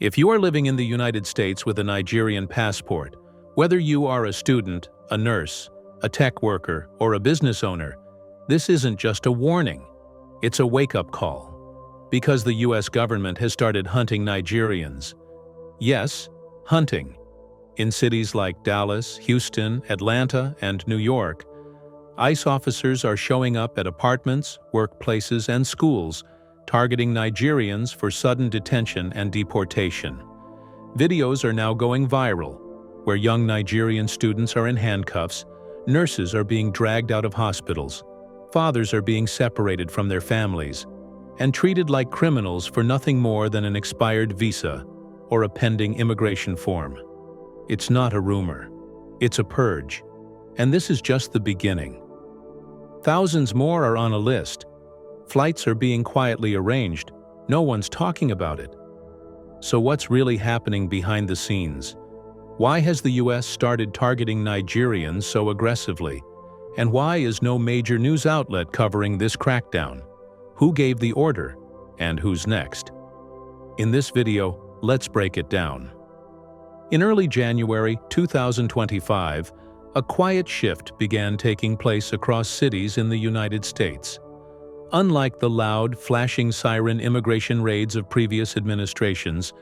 If you are living in the United States with a Nigerian passport, whether you are a student, a nurse, a tech worker, or a business owner, this isn't just a warning. It's a wake-up call. Because the US government has started hunting Nigerians. Yes, hunting. In cities like Dallas, Houston, Atlanta, and New York, ICE officers are showing up at apartments, workplaces, and schools, targeting Nigerians for sudden detention and deportation. Videos are now going viral, where young Nigerian students are in handcuffs, nurses are being dragged out of hospitals, fathers are being separated from their families, and treated like criminals for nothing more than an expired visa or a pending immigration form. It's not a rumor. It's a purge. And this is just the beginning. Thousands more are on a list. Flights are being quietly arranged. No one's talking about it. So what's really happening behind the scenes? Why has the US started targeting Nigerians so aggressively? And why is no major news outlet covering this crackdown? Who gave the order? And who's next? In this video, let's break it down. In early January 2025, a quiet shift began taking place across cities in the United States. Unlike the loud, flashing siren immigration raids of previous administrations,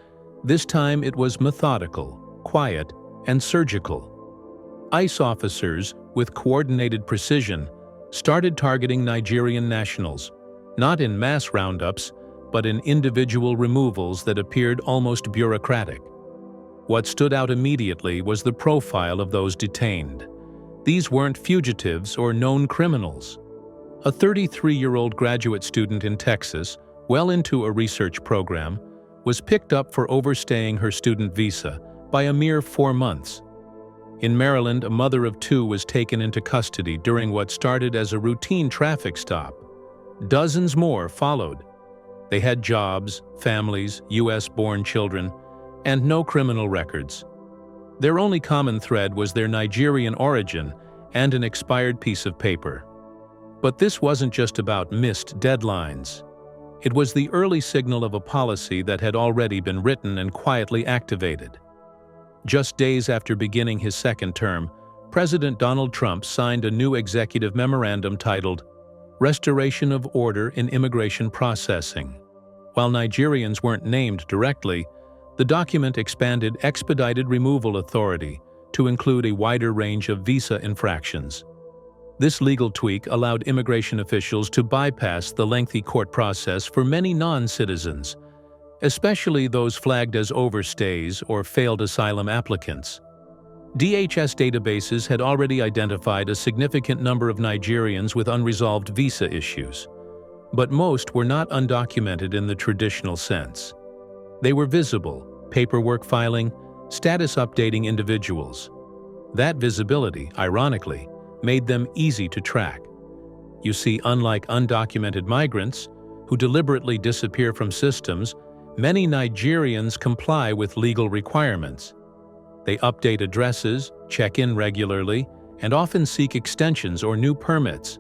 this time it was methodical, quiet, and surgical. ICE officers, with coordinated precision, started targeting Nigerian nationals, not in mass roundups, but in individual removals that appeared almost bureaucratic. What stood out immediately was the profile of those detained. These weren't fugitives or known criminals. A 33-year-old graduate student in Texas, well into a research program, was picked up for overstaying her student visa by a mere 4 months. In Maryland, a mother of 2 was taken into custody during what started as a routine traffic stop. Dozens more followed. They had jobs, families, US-born children, and no criminal records. Their only common thread was their Nigerian origin and an expired piece of paper. But this wasn't just about missed deadlines. It was the early signal of a policy that had already been written and quietly activated. Just days after beginning his second term, President Donald Trump signed a new executive memorandum titled Restoration of Order in Immigration Processing. While Nigerians weren't named directly, the document expanded expedited removal authority to include a wider range of visa infractions. This legal tweak allowed immigration officials to bypass the lengthy court process for many non-citizens, especially those flagged as overstays or failed asylum applicants. DHS databases had already identified a significant number of Nigerians with unresolved visa issues, but most were not undocumented in the traditional sense. They were visible, paperwork filing, status updating individuals. That visibility, ironically, made them easy to track. You see, unlike undocumented migrants, who deliberately disappear from systems, many Nigerians comply with legal requirements. They update addresses, check in regularly, and often seek extensions or new permits.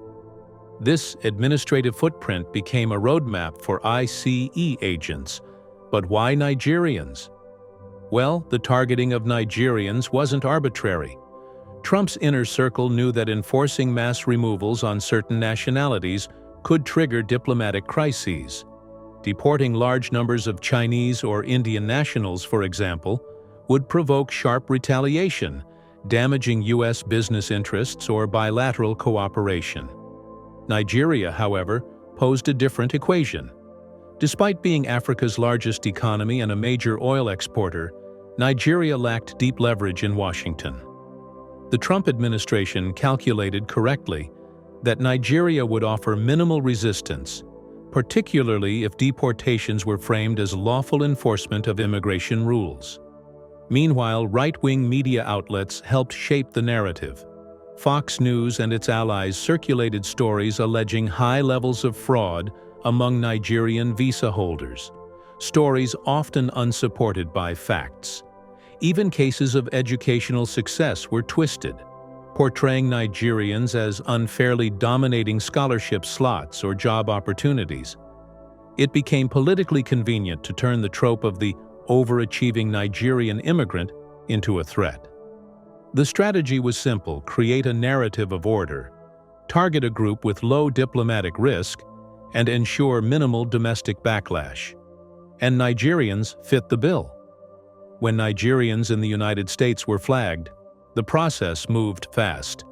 This administrative footprint became a roadmap for ICE agents. But why Nigerians? Well, the targeting of Nigerians wasn't arbitrary. Trump's inner circle knew that enforcing mass removals on certain nationalities could trigger diplomatic crises. Deporting large numbers of Chinese or Indian nationals, for example, would provoke sharp retaliation, damaging US business interests or bilateral cooperation. Nigeria, however, posed a different equation. Despite being Africa's largest economy and a major oil exporter, Nigeria lacked deep leverage in Washington. The Trump administration calculated correctly that Nigeria would offer minimal resistance, particularly if deportations were framed as lawful enforcement of immigration rules. Meanwhile, right-wing media outlets helped shape the narrative. Fox News and its allies circulated stories alleging high levels of fraud among Nigerian visa holders, stories often unsupported by facts. Even cases of educational success were twisted, portraying Nigerians as unfairly dominating scholarship slots or job opportunities. It became politically convenient to turn the trope of the overachieving Nigerian immigrant into a threat. The strategy was simple: create a narrative of order, target a group with low diplomatic risk, and ensure minimal domestic backlash. And Nigerians fit the bill. When Nigerians in the United States were flagged, the process moved fast.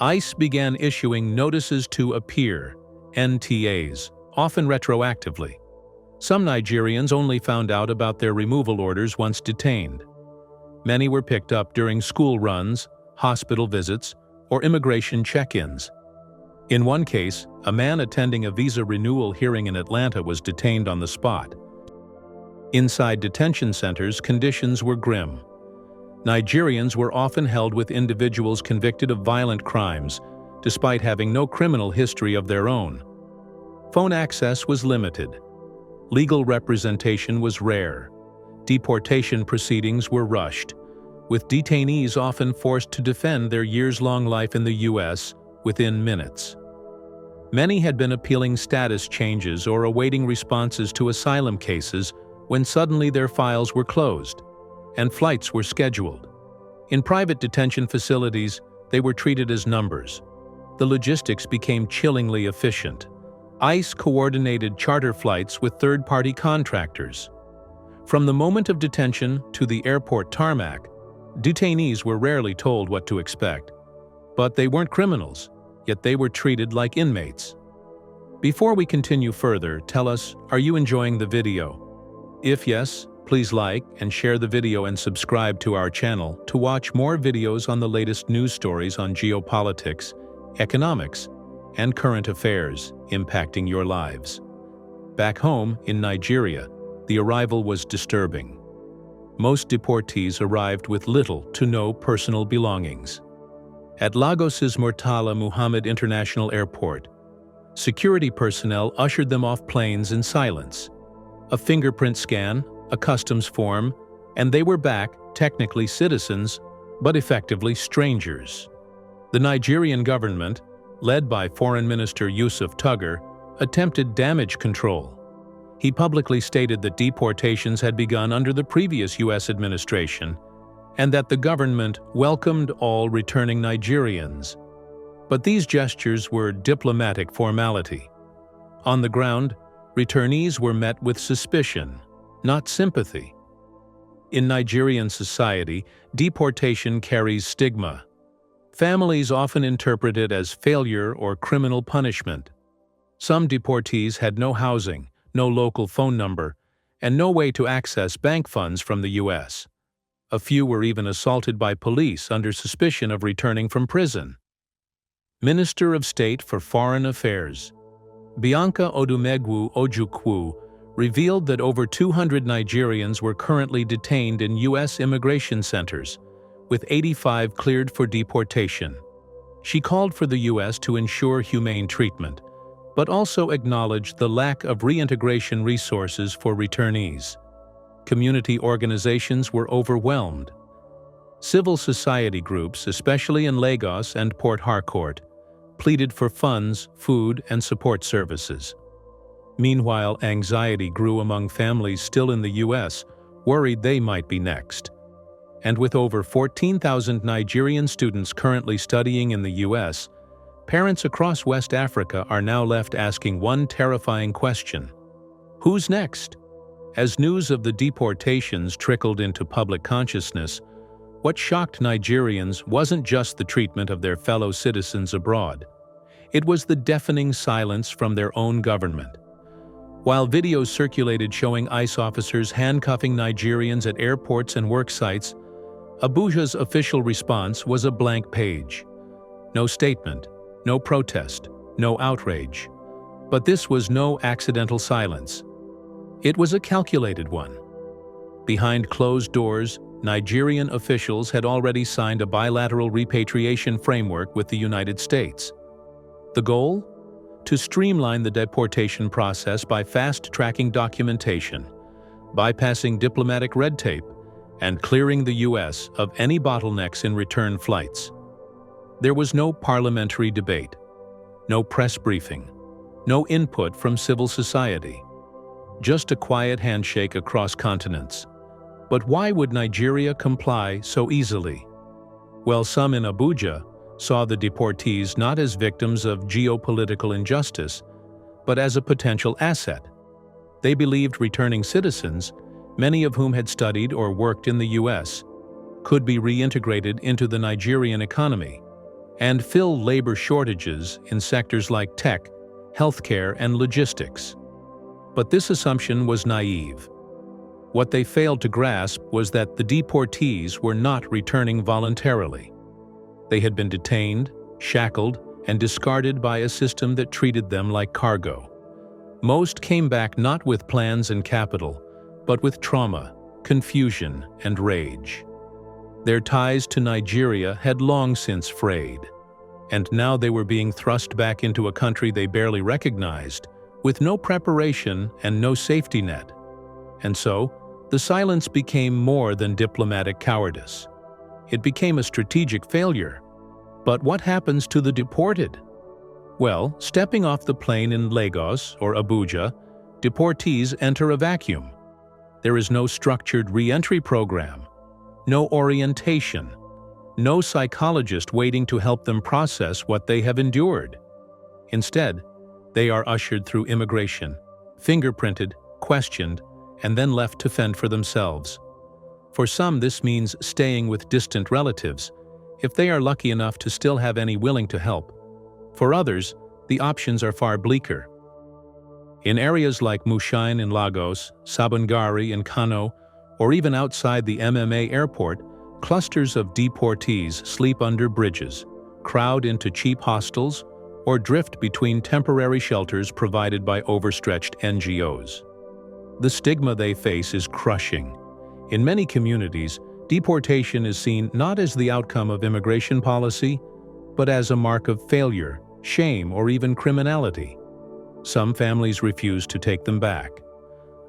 ICE began issuing notices to appear, NTAs, often retroactively. Some Nigerians only found out about their removal orders once detained. Many were picked up during school runs, hospital visits, or immigration check-ins. In one case, a man attending a visa renewal hearing in Atlanta was detained on the spot. Inside detention centers, conditions were grim. Nigerians were often held with individuals convicted of violent crimes, despite having no criminal history of their own. Phone access was limited. Legal representation was rare. Deportation proceedings were rushed, with detainees often forced to defend their years-long life in the U.S. within minutes. Many had been appealing status changes or awaiting responses to asylum cases when suddenly their files were closed, and flights were scheduled. In private detention facilities, they were treated as numbers. The logistics became chillingly efficient. ICE coordinated charter flights with third-party contractors. From the moment of detention to the airport tarmac, detainees were rarely told what to expect. But they weren't criminals, yet they were treated like inmates. Before we continue further, tell us, are you enjoying the video? If yes, please like and share the video and subscribe to our channel to watch more videos on the latest news stories on geopolitics, economics, and current affairs impacting your lives. Back home in Nigeria, the arrival was disturbing. Most deportees arrived with little to no personal belongings. At Lagos's Murtala Muhammad International Airport, security personnel ushered them off planes in silence. A fingerprint scan, a customs form, and they were back, technically citizens, but effectively strangers. The Nigerian government, led by Foreign Minister Yusuf Tuggar, attempted damage control. He publicly stated that deportations had begun under the previous U.S. administration and that the government welcomed all returning Nigerians. But these gestures were diplomatic formality. On the ground, returnees were met with suspicion, not sympathy. In Nigerian society, deportation carries stigma. Families often interpret it as failure or criminal punishment. Some deportees had no housing, no local phone number, and no way to access bank funds from the U.S. A few were even assaulted by police under suspicion of returning from prison. Minister of State for Foreign Affairs Bianca Odumegwu Ojukwu revealed that over 200 Nigerians were currently detained in U.S. immigration centers, with 85 cleared for deportation. She called for the U.S. to ensure humane treatment, but also acknowledged the lack of reintegration resources for returnees. Community organizations were overwhelmed. Civil society groups, especially in Lagos and Port Harcourt, pleaded for funds, food, and support services. Meanwhile, anxiety grew among families still in the U.S., worried they might be next. And with over 14,000 Nigerian students currently studying in the U.S., parents across West Africa are now left asking one terrifying question: who's next? As news of the deportations trickled into public consciousness, what shocked Nigerians wasn't just the treatment of their fellow citizens abroad. It was the deafening silence from their own government. While videos circulated showing ICE officers handcuffing Nigerians at airports and work sites, Abuja's official response was a blank page. No statement, no protest, no outrage. But this was no accidental silence. It was a calculated one. Behind closed doors, Nigerian officials had already signed a bilateral repatriation framework with the United States. The goal? To streamline the deportation process by fast-tracking documentation, bypassing diplomatic red tape, and clearing the U.S. of any bottlenecks in return flights. There was no parliamentary debate, no press briefing, no input from civil society. just a quiet handshake across continents. But why would Nigeria comply so easily? Well, some in Abuja saw the deportees not as victims of geopolitical injustice, but as a potential asset. They believed returning citizens, many of whom had studied or worked in the U.S., could be reintegrated into the Nigerian economy and fill labor shortages in sectors like tech, healthcare, and logistics. But this assumption was naive. What they failed to grasp was that the deportees were not returning voluntarily. They had been detained, shackled, and discarded by a system that treated them like cargo. Most came back not with plans and capital, but with trauma, confusion, and rage. Their ties to Nigeria had long since frayed, and now they were being thrust back into a country they barely recognized, with no preparation and no safety net. And so, the silence became more than diplomatic cowardice. It became a strategic failure. But what happens to the deported? Well, stepping off the plane in Lagos or Abuja, deportees enter a vacuum. There is no structured re-entry program, no orientation, no psychologist waiting to help them process what they have endured. Instead, they are ushered through immigration, fingerprinted, questioned, and then left to fend for themselves. For some, this means staying with distant relatives, if they are lucky enough to still have any willing to help. For others, the options are far bleaker. In areas like Mushin in Lagos, Sabongari in Kano, or even outside the MMA airport, clusters of deportees sleep under bridges, crowd into cheap hostels, or drift between temporary shelters provided by overstretched NGOs. The stigma they face is crushing. In many communities, deportation is seen not as the outcome of immigration policy, but as a mark of failure, shame, or even criminality. Some families refuse to take them back.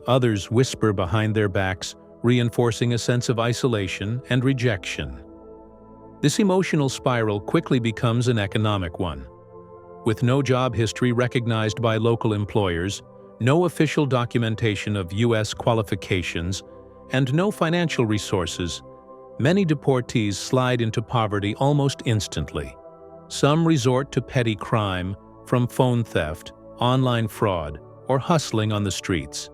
Others whisper behind their backs, reinforcing a sense of isolation and rejection. This emotional spiral quickly becomes an economic one. With no job history recognized by local employers, no official documentation of U.S. qualifications, and no financial resources, many deportees slide into poverty almost instantly. Some resort to petty crime, from phone theft, online fraud, or hustling on the streets.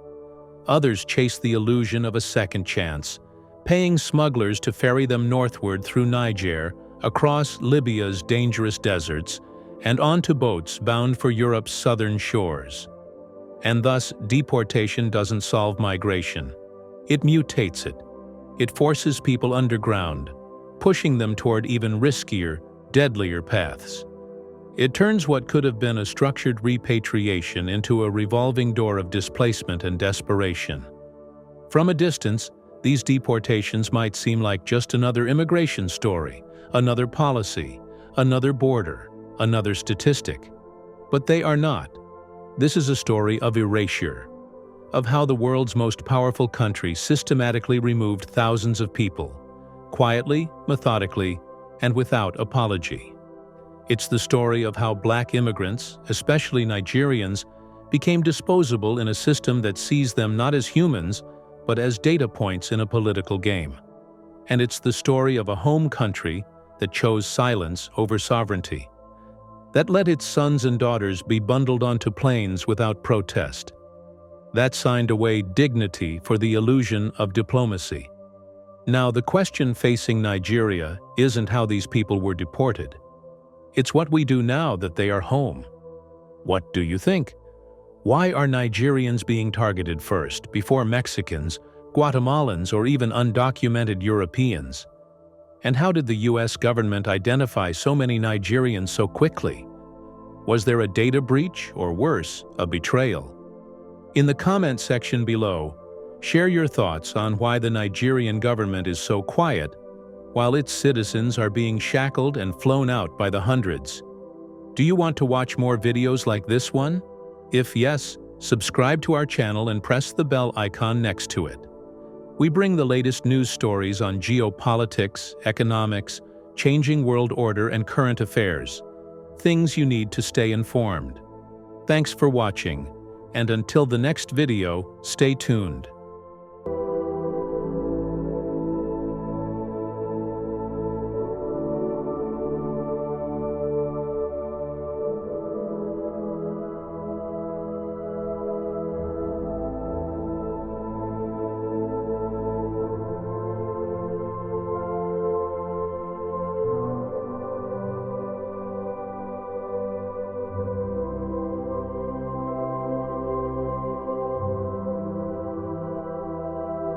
Others chase the illusion of a second chance, paying smugglers to ferry them northward through Niger, across Libya's dangerous deserts, and onto boats bound for Europe's southern shores. And thus, deportation doesn't solve migration. It mutates it. It forces people underground, pushing them toward even riskier, deadlier paths. It turns what could have been a structured repatriation into a revolving door of displacement and desperation. From a distance, these deportations might seem like just another immigration story, another policy, another border, another statistic. But they are not. This is a story of erasure, of how the world's most powerful country systematically removed thousands of people, quietly, methodically, and without apology. It's the story of how Black immigrants, especially Nigerians, became disposable in a system that sees them not as humans, but as data points in a political game. And it's the story of a home country that chose silence over sovereignty, that let its sons and daughters be bundled onto planes without protest, that signed away dignity for the illusion of diplomacy. Now, the question facing Nigeria isn't how these people were deported. It's what we do now that they are home. What do you think? Why are Nigerians being targeted first, before Mexicans, Guatemalans, or even undocumented Europeans? And how did the U.S. government identify so many Nigerians so quickly? Was there a data breach, or worse, a betrayal? In the comment section below, share your thoughts on why the Nigerian government is so quiet, while its citizens are being shackled and flown out by the hundreds. Do you want to watch more videos like this one? If yes, subscribe to our channel and press the bell icon next to it. We bring the latest news stories on geopolitics, economics, changing world order, and current affairs. Things you need to stay informed. Thanks for watching, and until the next video, stay tuned.